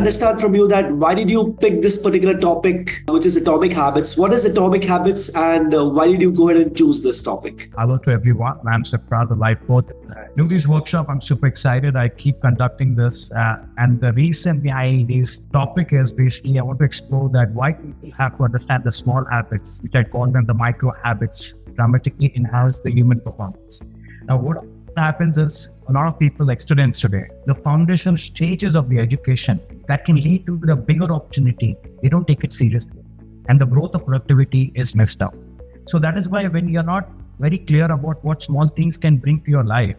understand from you that why did you pick this particular topic, which is atomic habits? What is atomic habits, and why did you go ahead and choose this topic? Hello to everyone. I'm Sarfraz, the life coach. Do this workshop. I'm super excited. I keep conducting this, and the reason behind this topic is basically I want to explore that why people have to understand the small habits, which I call them the micro habits, dramatically enhance the human performance. Now, what happens is a lot of people, like students today, the foundation stages of the education that can lead to the bigger opportunity, they don't take it seriously, and the growth of productivity is messed up. So that is why when you're not very clear about what small things can bring to your life,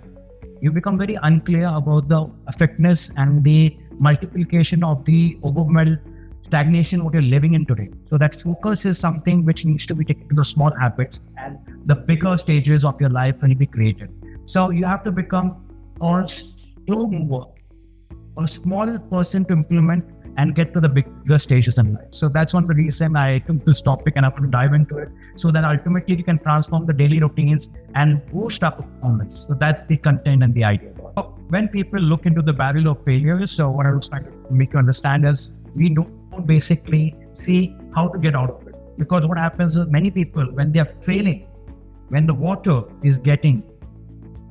you become very unclear about the effectiveness and the multiplication of the overwhelmed stagnation what you're living in today. So that focus is something which needs to be taken to the small habits, and the bigger stages of your life will be created. So you have to become a slow mover, a small person to implement and get to the bigger stages in life. So that's one of the reason I took this topic and I want to dive into it, so that ultimately you can transform the daily routines and boost up performance. So that's the content and the idea. So when people look into the barrel of failure, so what I was trying to make you understand is we don't basically see how to get out of it. Because what happens is many people, when they are failing, when the water is getting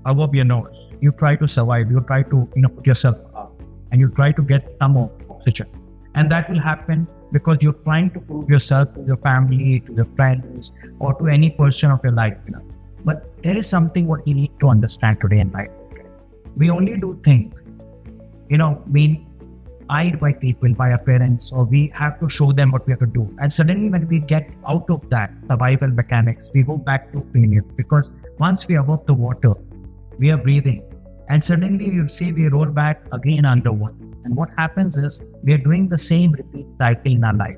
above your nose, you try to survive, you try to put yourself up, and you try to get some more oxygen. And that will happen because you're trying to prove yourself to your family, to your friends, or to any person of your life. But there is something what you need to understand today in life. We only do things, we eyed by people, by our parents, or we have to show them what we have to do. And suddenly when we get out of that survival mechanics, we go back to failure, because once we are above the water, we are breathing, and suddenly you see we roll back again underwater. And what happens is we are doing the same repeat cycle in our life,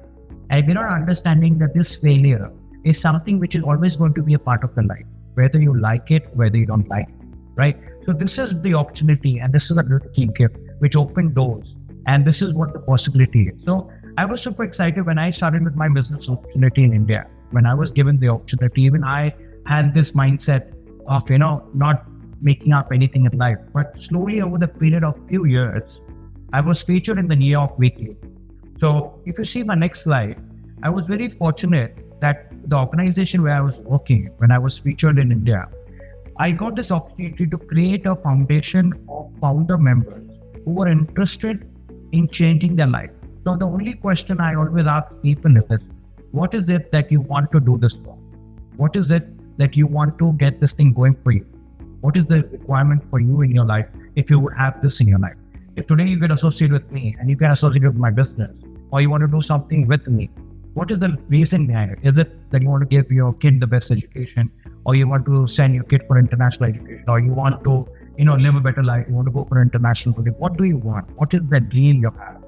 and we're not understanding that this failure is something which is always going to be a part of the life, whether you like it, whether you don't like it, right? So this is the opportunity, and this is a beautiful gift which opened doors, and this is what the possibility is. So I was super excited when I started with my business opportunity in India. When I was given the opportunity, even I had this mindset of not making up anything in life. But slowly over the period of few years, I was featured in the New York Weekly. So if you see my next slide, I was very fortunate that the organization where I was working, when I was featured in India, I got this opportunity to create a foundation of founder members who were interested in changing their life. So the only question I always ask people is, what is it that you want to do this for? What is it that you want to get this thing going for you? What is the requirement for you in your life if you would have this in your life? If today you get associated with me and you get associated with my business, or you want to do something with me, what is the reason behind it? Is it that you want to give your kid the best education, or you want to send your kid for international education, or you want to live a better life, you want to go for international trip? What do you want? What is the dream you have?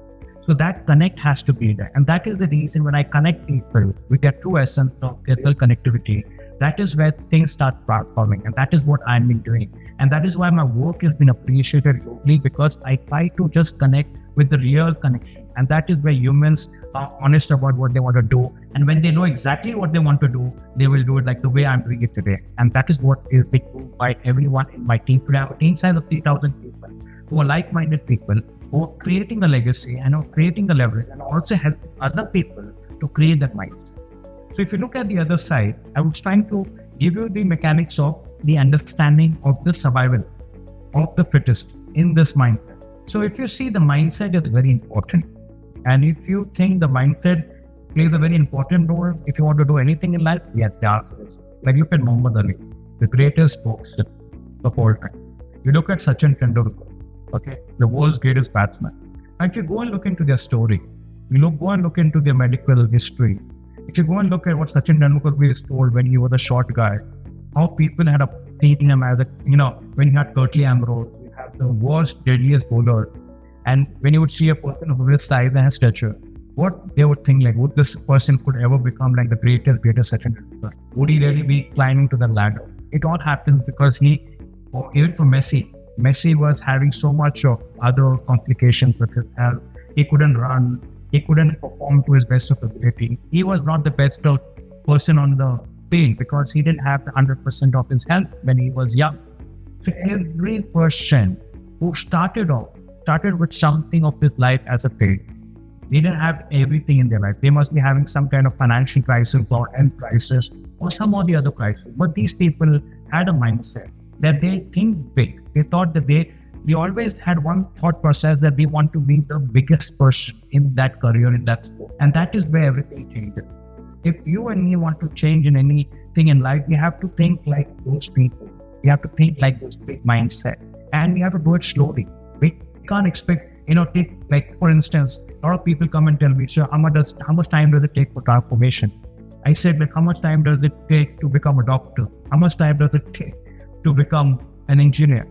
So that connect has to be there. And that is the reason when I connect people with their true essence of ethical connectivity, that is where things start transforming. And that is what I've been doing. And that is why my work has been appreciated globally, because I try to just connect with the real connection. And that is where humans are honest about what they want to do. And when they know exactly what they want to do, they will do it like the way I'm doing it today. And that is what is being done by everyone in my team. Today I have a team size of 3,000 people who are like-minded people who are creating a legacy and are creating a leverage, and also help other people to create that mindset. So if you look at the other side, I was trying to give you the mechanics of the understanding of the survival of the fittest in this mindset. So if you see, the mindset is very important. And if you think the mindset plays a very important role, if you want to do anything in life, yes, the answer is. Like look at Muhammad Ali, the greatest boxer of all time. You look at Sachin Tendulkar, okay, the world's greatest batsman. And if you go and look into their story, go and look into their medical history. If you go and look at what Sachin Tendulkar was told when he was a short guy, how people had a treating him as when you had Curtly Ambrose, you have the worst, deadliest bowler. And when you would see a person of his size and his stature, what they would think, like, would this person could ever become like the greatest Sachin Tendulkar? Would he really be climbing to the ladder? It all happens because even for Messi was having so much of other complications with his health. He couldn't run. He couldn't perform to his best of ability. He was not the best person on the field because he didn't have the 100% of his health when he was young. So every person who started with something of his life as a failure. They didn't have everything in their life. They must be having some kind of financial crisis or health crisis or some of the other crisis. But these people had a mindset that they think big. They thought that they always had one thought process that they want to be the biggest person in that career, in that sport. And that is where everything changes. If you and me want to change in anything in life, we have to think like those people. We have to think like those big mindset. And we have to do it slowly. We can't expect, take, like, for instance, a lot of people come and tell me, sir, how much time does it take for transformation? I said, like, how much time does it take to become a doctor? How much time does it take to become an engineer?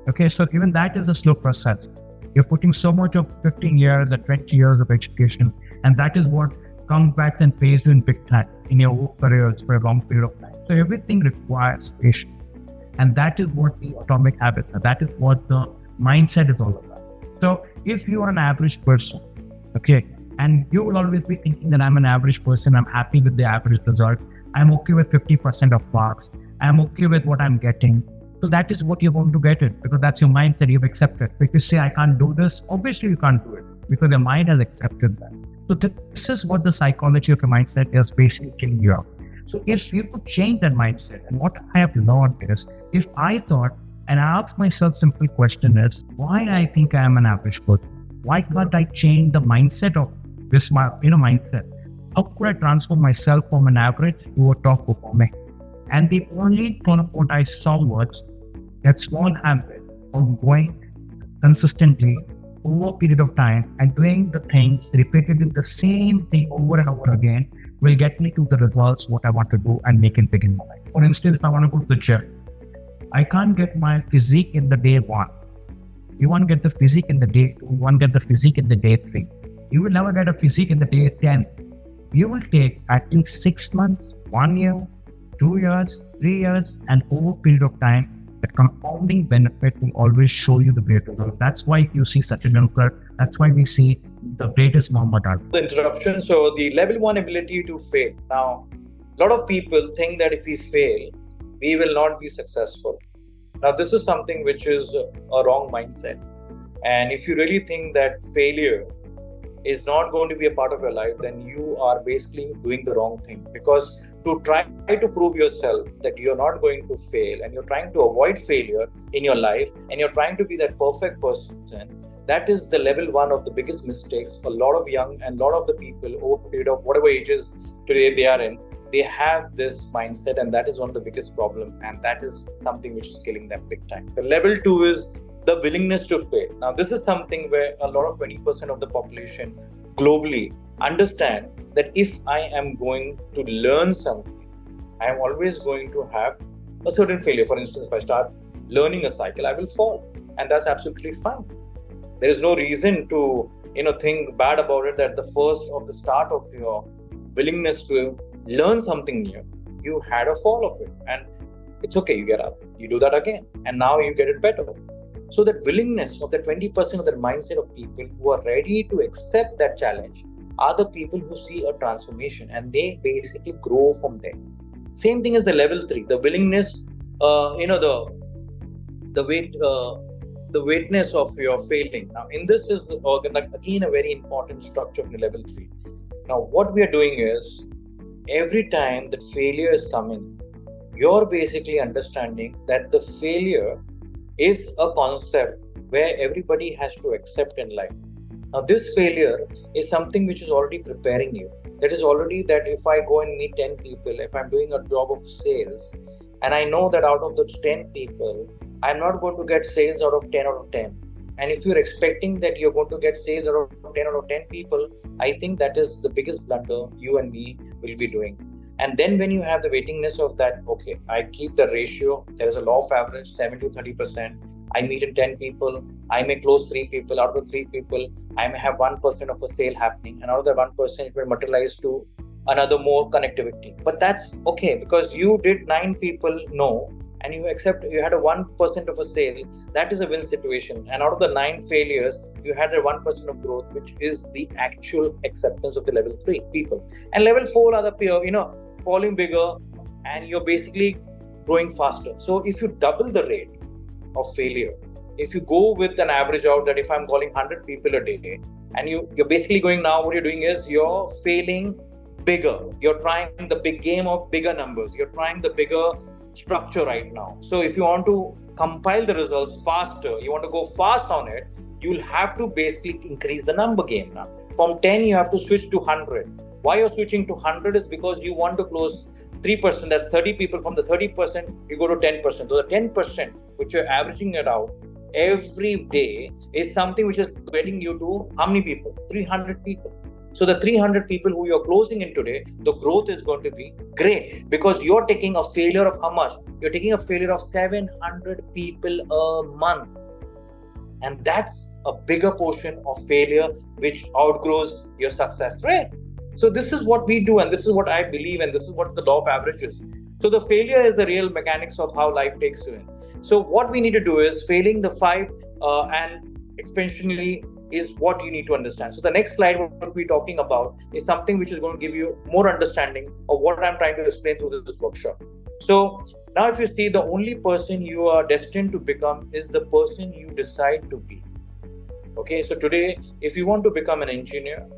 Okay, so even that is a slow process. You're putting so much of 15 years or 20 years of education, and that is what comes back and pays you in big time in your careers for a long period of time. So everything requires patience. And that is what the atomic habits are. That is what the mindset is all about. So if you are an average person, okay, and you will always be thinking that I'm an average person, I'm happy with the average result, I'm okay with 50% of marks, I'm okay with what I'm getting. So that is what you're going to get it, because that's your mindset, you've accepted. If you say, I can't do this, obviously you can't do it, because your mind has accepted that. So this is what the psychology of your mindset is basically killing you out. So if you could change that mindset, and what I have learned is, if I thought, and I asked myself simple question is, why I think I am an average person? Why can't I change the mindset of this, mindset? How could I transform myself from an average to a top performer? And the only what I saw was that small habit of going consistently over a period of time and doing the things, repeating the same thing over and over again, will get me to the results, what I want to do, and make it big in my life. For instance, if I want to go to the gym, I can't get my physique in the day 1. You want to get the physique in the day 2, you want to get the physique in the day 3. You will never get a physique in the day 10. You will take at least 6 months, 1 year, 2 years, 3 years, and over a period of time, the compounding benefit will always show you the great result. That's why you see such a curve. That's why we see the greatest Muhammad Ali. The interruption. So the level 1 ability to fail. Now, a lot of people think that if we fail, we will not be successful. Now, this is something which is a wrong mindset. And if you really think that failure is not going to be a part of your life, then you are basically doing the wrong thing. Because to try to prove yourself that you're not going to fail, and you're trying to avoid failure in your life, and you're trying to be that perfect person, that is the level 1 of the biggest mistakes. A lot of young and a lot of the people over a period of whatever ages today they are in, they have this mindset, and that is one of the biggest problem, and that is something which is killing them big time. The level 2 is the willingness to fail. Now, this is something where a lot of 20% of the population globally understand that if I am going to learn something, I am always going to have a certain failure. For instance, if I start learning a cycle, I will fall, and that's absolutely fine. There is no reason to, think bad about it, that the first of the start of your willingness to learn something new, you had a fall of it, and it's okay, you get up, you do that again, and now you get it better. So that willingness of the 20% of the mindset of people who are ready to accept that challenge are the people who see a transformation, and they basically grow from there. Same thing as the level 3, the willingness, the weightness of your failing. Now, in this is again a very important structure of the level 3. Now, what we are doing is, every time that failure is coming, you're basically understanding that the failure is a concept where everybody has to accept in life. Now, this failure is something which is already preparing you. That is already that if I go and meet 10 people, if I'm doing a job of sales, and I know that out of those 10 people, I'm not going to get sales out of 10 out of 10. And if you're expecting that you're going to get sales out of 10 out of 10 people, I think that is the biggest blunder you and me will be doing. And then when you have the weightingness of that, okay, I keep the ratio, there is a law of average, 7 to 30%. I meet in 10 people, I may close 3 people. Out of the 3 people, I may have 1% of a sale happening. And out of that 1%, it will materialize to another more connectivity. But that's okay, because you did 9 people no, and you had a 1% of a sale. That is a win situation. And out of the 9 failures, you had a 1% of growth, which is the actual acceptance of the level 3 people. And level 4 are the peer, falling bigger, and you're basically growing faster. So if you double the rate of failure, if you go with an average out that if I'm calling 100 people a day, And you're basically going now, what you're doing is you're failing bigger. You're trying the big game of bigger numbers. You're trying the bigger structure right now. So if you want to compile the results faster, you want to go fast on it, you'll have to basically increase the number game now. From 10, you have to switch to 100. Why you're switching to 100 is because you want to close 3%, that's 30 people. From the 30%, you go to 10%. So the 10%, which you're averaging it out every day, is something which is getting you to how many people? 300 people. So the 300 people who you're closing in today, the growth is going to be great, because you're taking a failure of how much? You're taking a failure of 700 people a month. And that's a bigger portion of failure which outgrows your success rate. So this is what we do, and this is what I believe, and this is what the law of averages. So the failure is the real mechanics of how life takes you in. So what we need to do is failing the 5 and expansionally is what you need to understand. So the next slide, what we're talking about is something which is going to give you more understanding of what I'm trying to explain through this workshop. So now if you see, the only person you are destined to become is the person you decide to be. Okay, so today, if you want to become an engineer,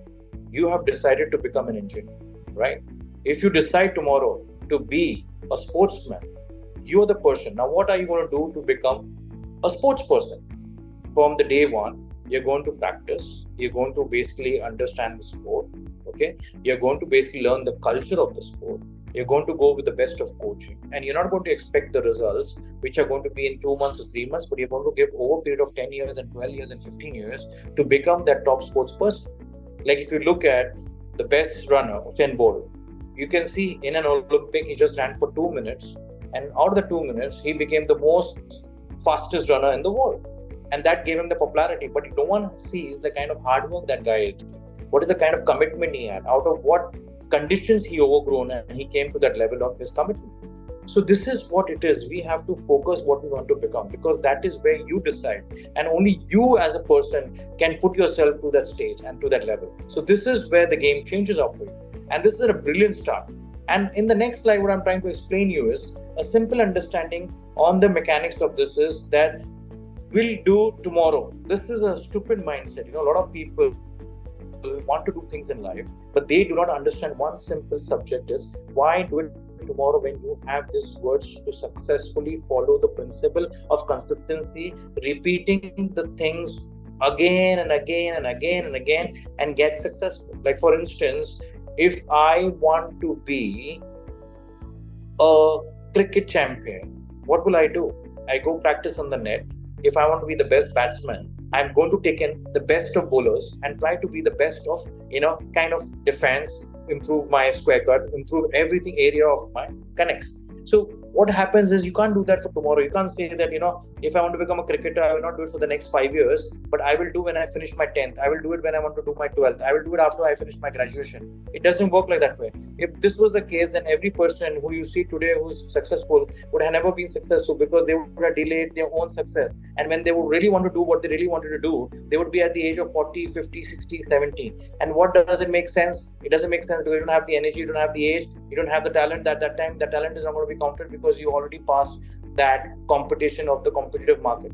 you have decided to become an engineer, right? If you decide tomorrow to be a sportsman, you're the person. Now, what are you going to do to become a sports person? From the day one, you're going to practice. You're going to basically understand the sport. Okay, you're going to basically learn the culture of the sport. You're going to go with the best of coaching, and you're not going to expect the results which are going to be in 2 months or 3 months, but you're going to give over a period of 10 years and 12 years and 15 years to become that top sports person. Like if you look at the best runner, Usain Bolt, you can see in an Olympic, he just ran for 2 minutes, and out of the 2 minutes, he became the most fastest runner in the world. And that gave him the popularity, but no one sees the kind of hard work that guy did. What is the kind of commitment he had? Out of what conditions he overgrown, and he came to that level of his commitment. So this is what it is. We have to focus what we want to become, because that is where you decide, and only you as a person can put yourself to that stage and to that level. So this is where the game changes up for you, and this is a brilliant start. And in the next slide, what I'm trying to explain you is a simple understanding on the mechanics of this is that we'll do tomorrow. This is a stupid mindset. A lot of people want to do things in life, but they do not understand one simple subject is why do it tomorrow when you have these words to successfully follow the principle of consistency, repeating the things again and again and again and again and get successful. Like for instance, if I want to be a cricket champion, what will I do? I go practice on the net. If I want to be the best batsman, I'm going to take in the best of bowlers and try to be the best of, kind of defense, improve my square cut, improve everything area of my connects. So what happens is you can't do that for tomorrow. You can't say that, if I want to become a cricketer, I will not do it for the next 5 years, but I will do when I finish my 10th. I will do it when I want to do my 12th. I will do it after I finish my graduation. It doesn't work like that way. If this was the case, then every person who you see today who's successful would have never been successful, because they would have delayed their own success. And when they would really want to do what they really wanted to do, they would be at the age of 40, 50, 60, 70. And what does it make sense? It doesn't make sense because you don't have the energy, you don't have the age, you don't have the talent. At that time, that talent is not going to be counted because you already passed that competition of the competitive market.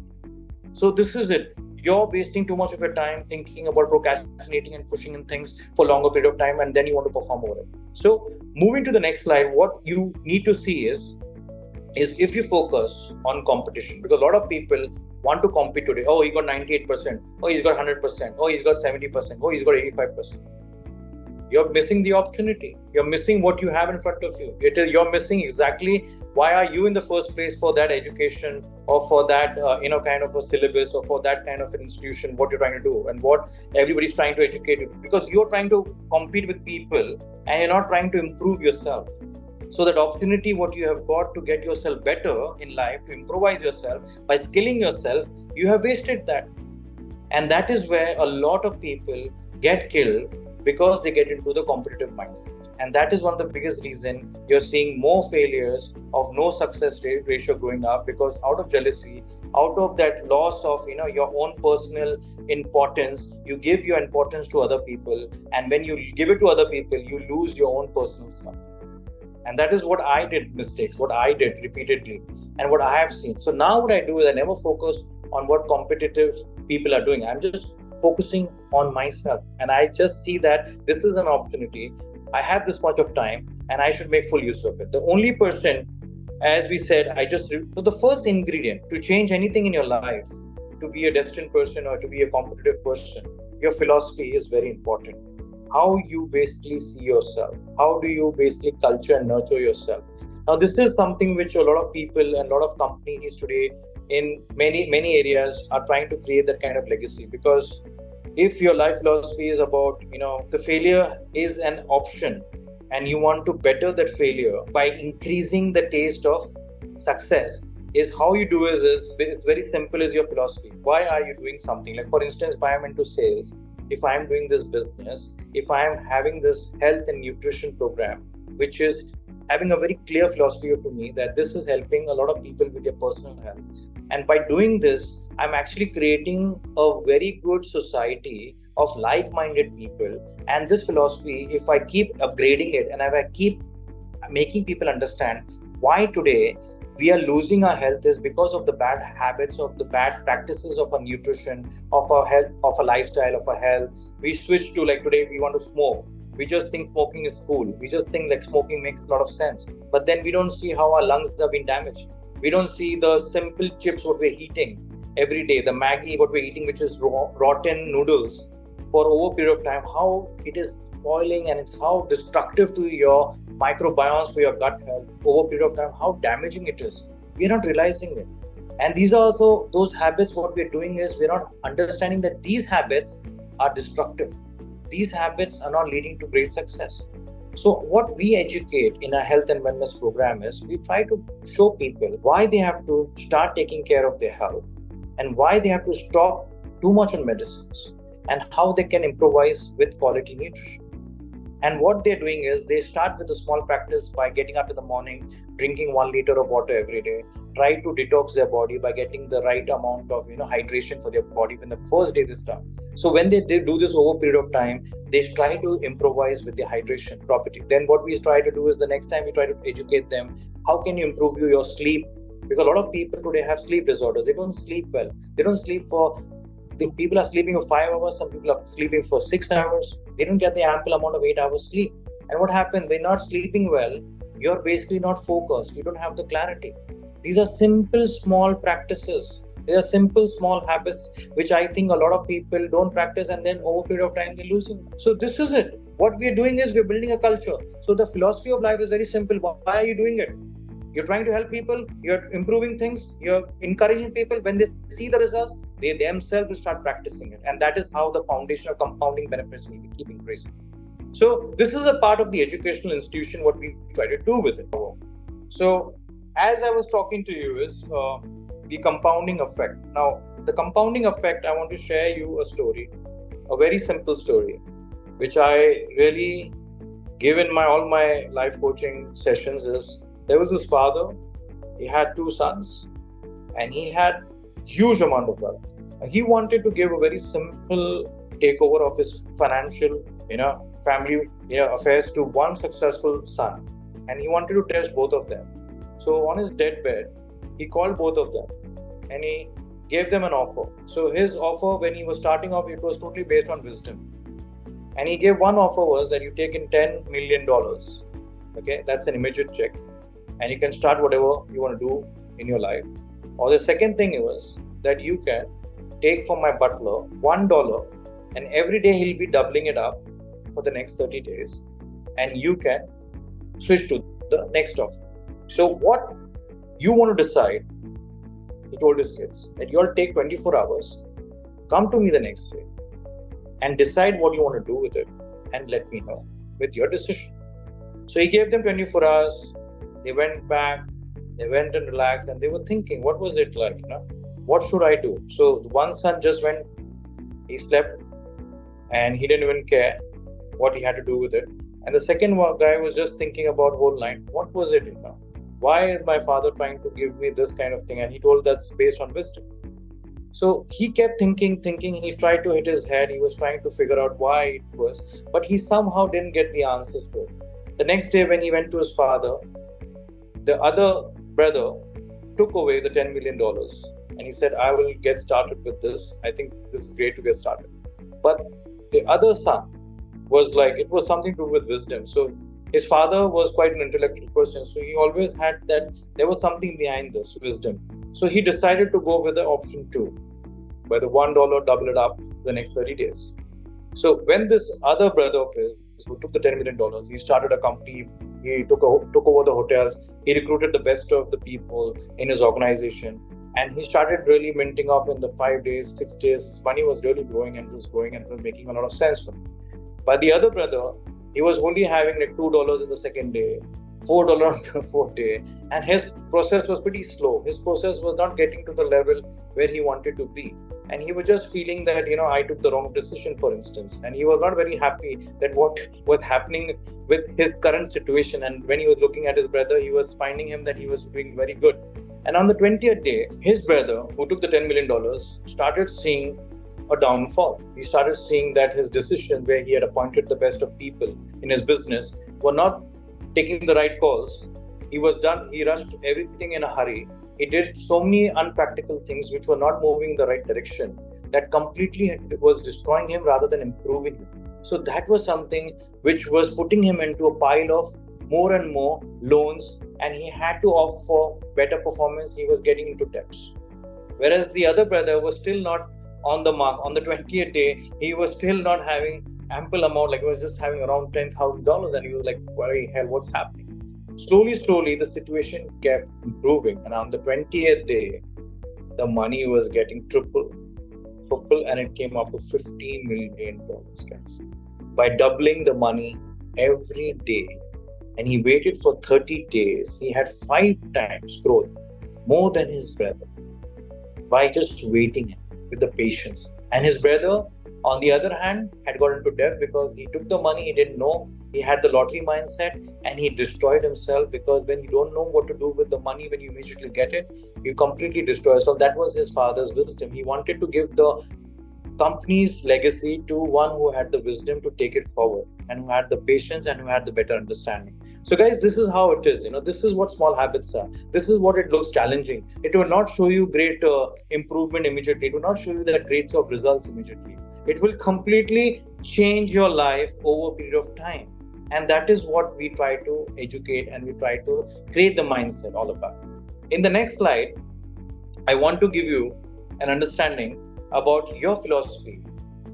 So this is it. You're wasting too much of your time thinking about procrastinating and pushing in things for longer period of time, and then you want to perform over it. So moving to the next slide, what you need to see is if you focus on competition, because a lot of people want to compete today. Oh, he got 98%. Oh, he's got 100%. Oh, he's got 70%. Oh, he's got 85%. You're missing the opportunity. You're missing what you have in front of you. You're missing exactly why are you in the first place for that education or for that kind of a syllabus or for that kind of an institution, what you're trying to do and what everybody's trying to educate you. Because you're trying to compete with people and you're not trying to improve yourself. So that opportunity, what you have got to get yourself better in life, to improvise yourself by skilling yourself, you have wasted that. And that is where a lot of people get killed, because they get into the competitive mindset. And that is one of the biggest reason you're seeing more failures of no success rate ratio going up, because out of jealousy, out of that loss of your own personal importance, you give your importance to other people, and when you give it to other people, you lose your own personal stuff. And that is what I did mistakes, what I did repeatedly, and what I have seen. So now what I do is I never focus on what competitive people are doing. I'm just focusing on myself. And I just see that this is an opportunity. I have this much of time and I should make full use of it. The only person, as we said, so the first ingredient to change anything in your life, to be a destined person or to be a competitive person, your philosophy is very important. How you basically see yourself, how do you basically culture and nurture yourself. Now, this is something which a lot of people and a lot of companies today in many areas are trying to create that kind of legacy. Because if your life philosophy is about, the failure is an option and you want to better that failure by increasing the taste of success, is how you do it's very simple as your philosophy. Why are you doing something? Like, for instance, if I am into sales, if I am doing this business, if I am having this health and nutrition program, which is having a very clear philosophy to me that this is helping a lot of people with their personal health. And by doing this, I'm actually creating a very good society of like-minded people. And this philosophy, if I keep upgrading it and if I keep making people understand why today we are losing our health is because of the bad habits, of the bad practices of our nutrition, of our health, of our lifestyle, of our health. We switch to, like, today we want to smoke. We just think smoking is cool. We just think like smoking makes a lot of sense. But then we don't see how our lungs have been damaged. We don't see the simple chips what we're eating every day, the Maggi what we're eating, which is rotten noodles for over a period of time, how it is spoiling and it's how destructive to your microbiomes, for your gut health over a period of time, how damaging it is. We're not realizing it. And these are also those habits. What we're doing is we're not understanding that these habits are destructive. These habits are not leading to great success. So what we educate in our health and wellness program is we try to show people why they have to start taking care of their health and why they have to stop too much on medicines and how they can improvise with quality nutrition. And what they're doing is they start with a small practice by getting up in the morning, drinking 1 liter of water every day, try to detox their body by getting the right amount of hydration for their body when the first day they start. So when they do this over a period of time, they try to improvise with the hydration property. Then what we try to do is the next time we try to educate them, how can you improve your sleep? Because a lot of people today have sleep disorders. They don't sleep well. They don't sleep people are sleeping for 5 hours. Some people are sleeping for 6 hours. They don't get the ample amount of 8 hours sleep. And what happens? They're not sleeping well. You're basically not focused. You don't have the clarity. These are simple, small practices. They are simple, small habits, which I think a lot of people don't practice, and then over a period of time, they lose it. So this is it. What we're doing is we're building a culture. So the philosophy of life is very simple. Why are you doing it? You're trying to help people. You're improving things. You're encouraging people. When they see the results, they themselves will start practicing it. And that is how the foundation of compounding benefits will keep increasing. So this is a part of the educational institution, what we try to do with it. So as I was talking to you is the compounding effect. Now, the compounding effect, I want to share you a story, a very simple story, which I really give in all my life coaching sessions. Is there was this father, he had 2 sons, and he had huge amount of wealth. He wanted to give a very simple takeover of his financial, family, affairs to one successful son, and he wanted to test both of them. So on his deathbed, he called both of them, and he gave them an offer. So his offer, when he was starting off, it was totally based on wisdom. And he gave one offer was that you take in $10 million. Okay, that's an immediate check, and you can start whatever you want to do in your life. Or the second thing was that you can take from my butler $1, and every day he'll be doubling it up for the next 30 days, and you can switch to the next offer. So what you want to decide, he told his kids, that you all take 24 hours, come to me the next day, and decide what you want to do with it, and let me know with your decision. So he gave them 24 hours. They went back, they went and relaxed, and they were thinking, what was it like? What should I do? So one son just went, he slept, and he didn't even care what he had to do with it. And the second guy was just thinking about whole night, what was it? Why is my father trying to give me this kind of thing? And he told that's based on wisdom. So he kept thinking, and he tried to hit his head. He was trying to figure out why it was, but he somehow didn't get the answers to it. The next day when he went to his father, the other brother took away the $10 million, and he said, I will get started with this. I think this is great to get started. But the other son was like, it was something to do with wisdom. So his father was quite an intellectual person. So he always had that there was something behind this wisdom. So he decided to go with the option 2, by the $1 double it up the next 30 days. So when this other brother of his who took the $10 million, he started a company, he took over the hotels, he recruited the best of the people in his organization, and he started really minting up in the 5 days, 6 days. His money was really growing and was making a lot of sense for him. But the other brother, he was only having like $2 in the second day, $4 on the fourth day, and his process was pretty slow. His process was not getting to the level where he wanted to be. And he was just feeling that, I took the wrong decision, for instance. And he was not very happy that what was happening with his current situation. And when he was looking at his brother, he was finding him that he was doing very good. And on the 20th day, his brother, who took the $10 million, started seeing a downfall. He started seeing that his decisions, where he had appointed the best of people in his business, were not taking the right calls. He rushed everything in a hurry. He did so many unpractical things which were not moving in the right direction, that completely was destroying him rather than improving him. So that was something which was putting him into a pile of more and more loans, and he had to opt for better performance. He was getting into debts. Whereas the other brother was still not on the mark. On the 20th day, he was still not having ample amount, like he was just having around $10,000, and he was like, what the hell, what's happening? Slowly, the situation kept improving. And on the 20th day, the money was getting triple, and it came up to $15 million, guys. By doubling the money every day, and he waited for 30 days, he had 5 times growth, more than his brother, by just waiting with the patience. And his brother, on the other hand, had got into debt because he took the money, he didn't know, he had the lottery mindset, and he destroyed himself, because when you don't know what to do with the money, when you immediately get it, you completely destroy. So that was his father's wisdom. He wanted to give the company's legacy to one who had the wisdom to take it forward, and who had the patience, and who had the better understanding. So guys, this is how it is. This is what small habits are. This is what it looks challenging. It will not show you great improvement immediately. It will not show you that great of results immediately. It will completely change your life over a period of time. And that is what we try to educate, and we try to create the mindset all about. In the next slide, I want to give you an understanding about your philosophy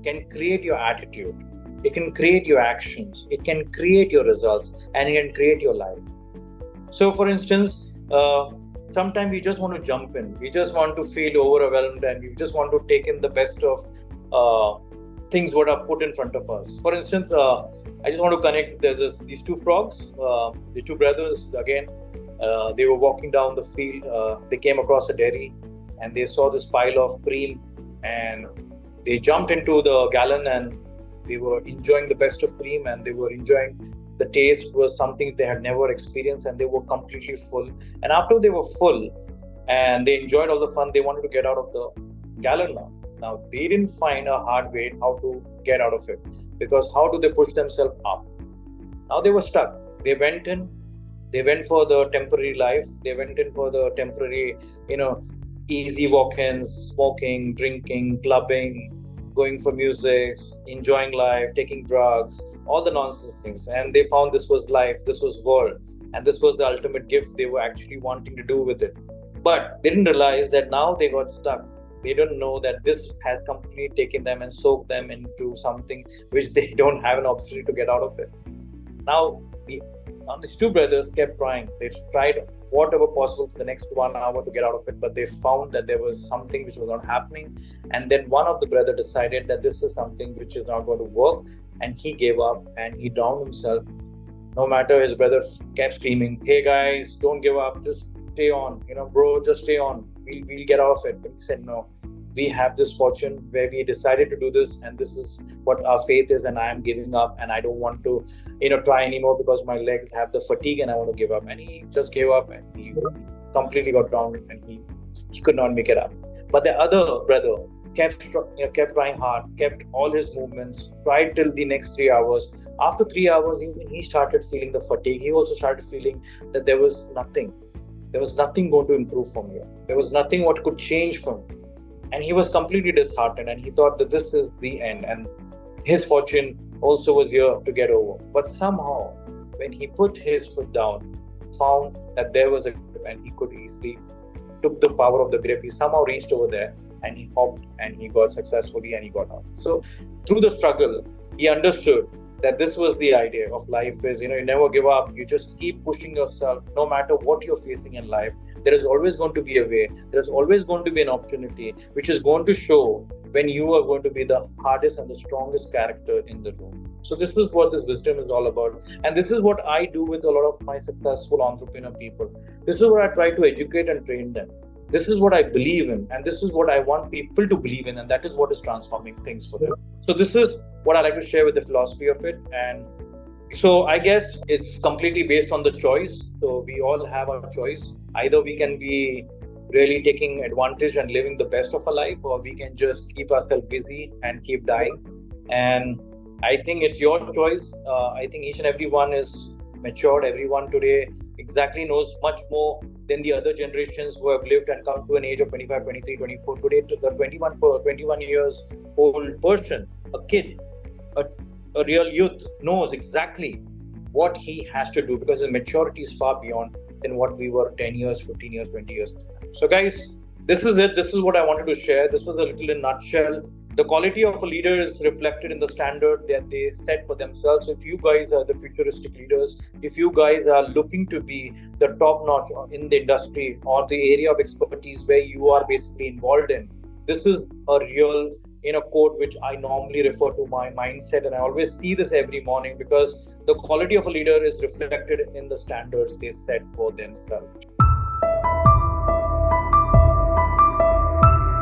can create your attitude. It can create your actions. It can create your results, and it can create your life. So for instance, sometimes we just want to jump in. We just want to feel overwhelmed, and we just want to take in the best of things what are put in front of us. For instance, I just want to connect. There's these 2 frogs, the 2 brothers. Again, they were walking down the field. They came across a dairy, and they saw this pile of cream, and they jumped into the gallon, and they were enjoying the best of cream, and they were enjoying the taste. Was something they had never experienced, and they were completely full. And after they were full and they enjoyed all the fun, they wanted to get out of the gallon now. Now, they didn't find a hard way how to get out of it, because how do they push themselves up? Now they were stuck. They went for the temporary life. They went in for the temporary, easy walk-ins, smoking, drinking, clubbing, going for music, enjoying life, taking drugs, all the nonsense things. And they found this was life, this was world, and this was the ultimate gift they were actually wanting to do with it. But they didn't realize that now they got stuck. They don't know that this has completely taken them and soaked them into something which they don't have an opportunity to get out of it. Now, these 2 brothers kept trying. They tried whatever possible for the next 1 hour to get out of it, but they found that there was something which was not happening. And then one of the brothers decided that this is something which is not going to work, and he gave up and he drowned himself. No matter, his brother kept screaming, "Hey guys, don't give up, just stay on, bro, just stay on. We'll get out of it." But he said, "No, we have this fortune where we decided to do this, and this is what our faith is, and I am giving up, and I don't want to, try anymore because my legs have the fatigue, and I want to give up." And he just gave up, and he completely got drowned, and he could not make it up. But the other brother kept trying hard, kept all his movements, tried till the next 3 hours. After 3 hours, he started feeling the fatigue. He also started feeling that there was nothing. There was nothing going to improve from here. There was nothing what could change from him. And he was completely disheartened, and he thought that this is the end, and his fortune also was here to get over. But somehow, when he put his foot down, found that there was a grip and he could easily took the power of the grip. He somehow reached over there and he hopped and he got successfully and he got out. So through the struggle, he understood that this was the idea of life is, you never give up. You just keep pushing yourself no matter what you're facing in life. There is always going to be a way. There's always going to be an opportunity which is going to show when you are going to be the hardest and the strongest character in the room. So this is what this wisdom is all about. And this is what I do with a lot of my successful entrepreneur people. This is what I try to educate and train them. This is what I believe in, and this is what I want people to believe in, and that is what is transforming things for them. So this is what I like to share with the philosophy of it. And so I guess it's completely based on the choice. So we all have our choice. Either we can be really taking advantage and living the best of our life, or we can just keep ourselves busy and keep dying. And I think it's your choice. I think each and every one is matured. Everyone today exactly knows much more than the other generations who have lived and come to an age of 25, 23, 24. Today, the 21 years old person, a kid, a real youth knows exactly what he has to do, because his maturity is far beyond than what we were 10 years, 15 years, 20 years. So guys, this is it. This is what I wanted to share. This was a little in a nutshell. The quality of a leader is reflected in the standard that they set for themselves. If you guys are the futuristic leaders, if you guys are looking to be the top notch in the industry or the area of expertise where you are basically involved in, this is a real quote which I normally refer to my mindset, and I always see this every morning, because the quality of a leader is reflected in the standards they set for themselves.